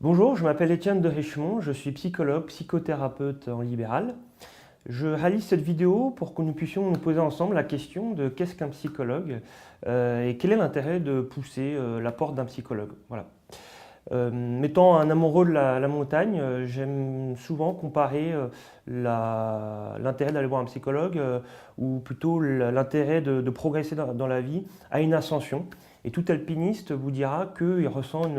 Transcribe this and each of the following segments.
Bonjour, je m'appelle Étienne de Richemont, je suis psychologue, psychothérapeute en libéral. Je réalise cette vidéo pour que nous puissions nous poser ensemble la question de qu'est-ce qu'un psychologue et quel est l'intérêt de pousser la porte d'un psychologue. Voilà. M'étant un amoureux de la montagne, j'aime souvent comparer l'intérêt d'aller voir un psychologue ou plutôt l'intérêt de progresser dans la vie à une ascension. Et tout alpiniste vous dira qu'il ressent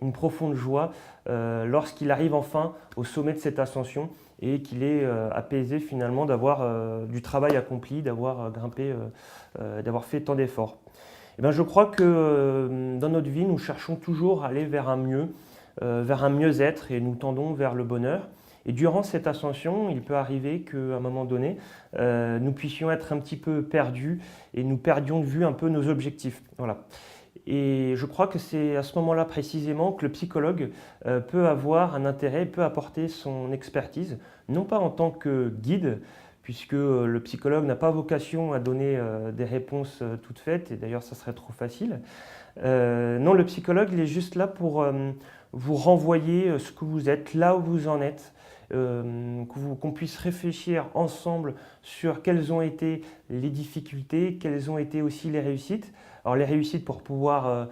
une profonde joie lorsqu'il arrive enfin au sommet de cette ascension et qu'il est apaisé finalement d'avoir du travail accompli, d'avoir grimpé, d'avoir fait tant d'efforts. Eh bien, je crois que dans notre vie, nous cherchons toujours à aller vers un mieux-être et nous tendons vers le bonheur. Et durant cette ascension, il peut arriver qu'à un moment donné, nous puissions être un petit peu perdus et nous perdions de vue un peu nos objectifs. Voilà. Et je crois que c'est à ce moment-là précisément que le psychologue peut avoir un intérêt, peut apporter son expertise, non pas en tant que guide, puisque le psychologue n'a pas vocation à donner des réponses toutes faites, et d'ailleurs ça serait trop facile. Non, le psychologue, il est juste là pour vous renvoyer ce que vous êtes, là où vous en êtes, qu'on puisse réfléchir ensemble sur quelles ont été les difficultés, quelles ont été aussi les réussites. Alors les réussites pour pouvoir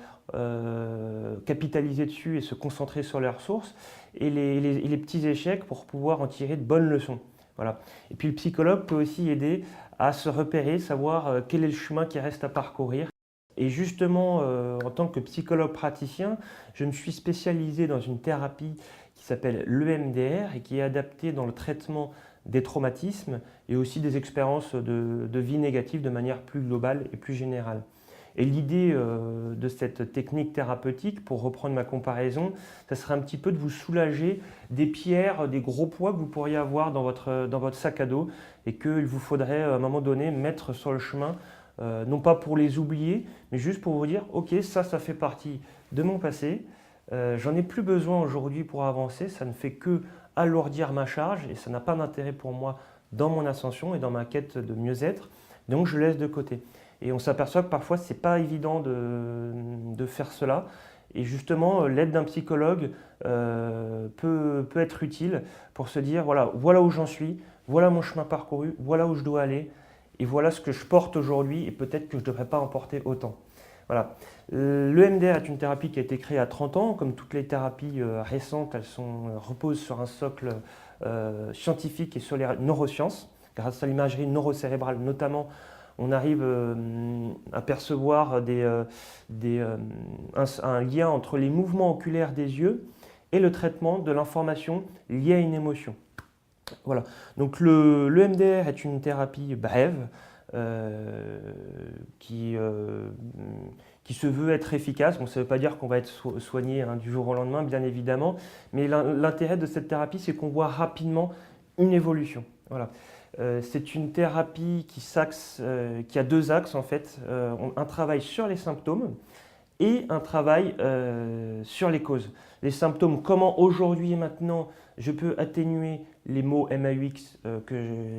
capitaliser dessus et se concentrer sur les ressources, et les petits échecs pour pouvoir en tirer de bonnes leçons. Voilà. Et puis le psychologue peut aussi aider à se repérer, savoir quel est le chemin qui reste à parcourir. Et justement, en tant que psychologue praticien, je me suis spécialisé dans une thérapie qui s'appelle l'EMDR et qui est adaptée dans le traitement des traumatismes et aussi des expériences de vie négatives de manière plus globale et plus générale. Et l'idée de cette technique thérapeutique, pour reprendre ma comparaison, ça serait un petit peu de vous soulager des pierres, des gros poids que vous pourriez avoir dans votre sac à dos et qu'il vous faudrait à un moment donné mettre sur le chemin, non pas pour les oublier, mais juste pour vous dire « Ok, ça fait partie de mon passé, j'en ai plus besoin aujourd'hui pour avancer, ça ne fait que alourdir ma charge et ça n'a pas d'intérêt pour moi dans mon ascension et dans ma quête de mieux-être, donc je laisse de côté. » Et on s'aperçoit que parfois, ce n'est pas évident de faire cela. Et justement, l'aide d'un psychologue peut être utile pour se dire, voilà où j'en suis, voilà mon chemin parcouru, voilà où je dois aller, et voilà ce que je porte aujourd'hui, et peut-être que je ne devrais pas en porter autant. Voilà. L'EMDR est une thérapie qui a été créée à 30 ans. Comme toutes les thérapies récentes, elles reposent sur un socle scientifique et sur les neurosciences, grâce à l'imagerie neurocérébrale notamment. On arrive à percevoir un lien entre les mouvements oculaires des yeux et le traitement de l'information liée à une émotion. Voilà. Donc l'EMDR est une thérapie brève qui se veut être efficace. Bon, ça ne veut pas dire qu'on va être soigné du jour au lendemain, bien évidemment, mais l'intérêt de cette thérapie, c'est qu'on voit rapidement une évolution. Voilà. C'est une thérapie qui a deux axes en fait, un travail sur les symptômes et un travail sur les causes. Les symptômes, comment aujourd'hui et maintenant je peux atténuer les maux MAUX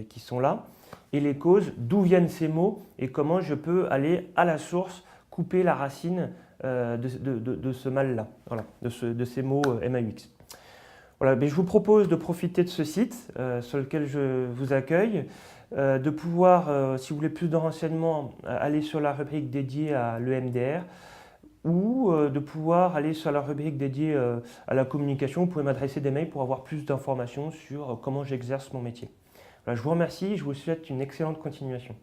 qui sont là, et les causes, d'où viennent ces maux et comment je peux aller à la source, couper la racine de ce mal-là, voilà, de ces maux MAUX. Voilà, mais je vous propose de profiter de ce site sur lequel je vous accueille, de pouvoir, si vous voulez plus de renseignements, aller sur la rubrique dédiée à l'EMDR ou de pouvoir aller sur la rubrique dédiée à la communication. Vous pouvez m'adresser des mails pour avoir plus d'informations sur comment j'exerce mon métier. Voilà, je vous remercie et je vous souhaite une excellente continuation.